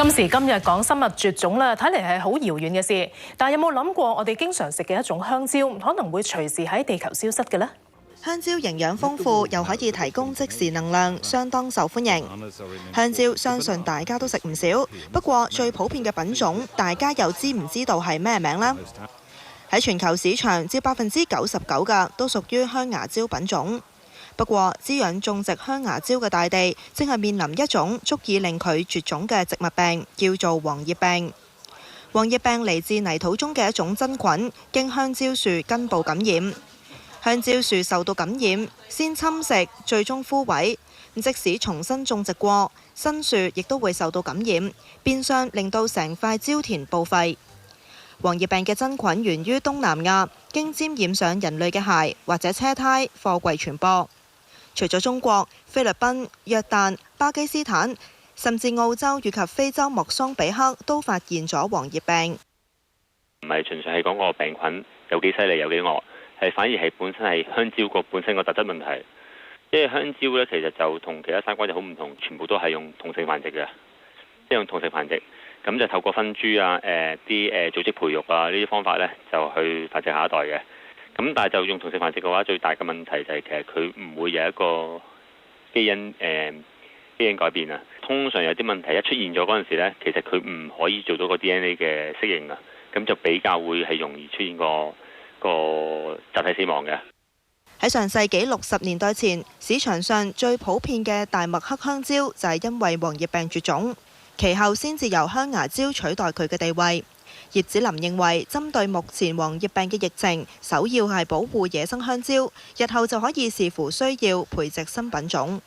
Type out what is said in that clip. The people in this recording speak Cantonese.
今時今日講生物絕種咧，睇嚟係好遙遠嘅事。但有冇諗過，我哋經常食嘅一種香蕉，可能會隨時喺地球消失嘅呢？香蕉營養豐富，又可以提供即時能量，相當受歡迎。香蕉相信大家都食唔少，不過最普遍嘅品種，大家又知唔知道係咩名呢？喺全球市場，佔99%嘅都屬於香牙蕉品種。不過，滋養種植香牙蕉嘅大地，正係面臨一種足以令佢絕種嘅植物病，叫做黃葉病。黃葉病嚟自泥土中嘅一種真菌，經香蕉樹根部感染。香蕉樹受到感染，先侵蝕，最終枯萎。即使重新種植過，新樹亦都會受到感染，變相令到成塊蕉田報廢。黃葉病嘅真菌源於東南亞，經沾染上人類嘅鞋或者車胎、貨櫃傳播。除咗中國、菲律賓、約旦、巴基斯坦，甚至澳洲以及非洲莫桑比克都發現咗黃葉病。唔係純粹係講個病菌有幾犀利有幾惡，係反而係本身係香蕉個本身個特質問題。因為香蕉呢，其實就同其他生果就好唔同，全部都係用同性繁殖嘅，即係用同性繁殖，咁就透過分株啊、啲組織培育啊呢啲方法呢，就去繁殖下一代嘅。咁但係就用同性繁殖嘅話，最大嘅問題就係其實佢唔會有一個基因改變啊。通常有啲問題一出現咗嗰陣時呢，其實佢唔可以做到個 DNA 嘅適應啊，咁就比較會係容易出現個集體死亡嘅。喺上世紀60年代前，市場上最普遍嘅大麥黑香蕉就係因為黃葉病絕種，其後先至由香牙蕉取代佢嘅地位。葉子林認為，針對目前黃葉病嘅疫情，首要係保護野生香蕉，日後就可以視乎需要培植新品種。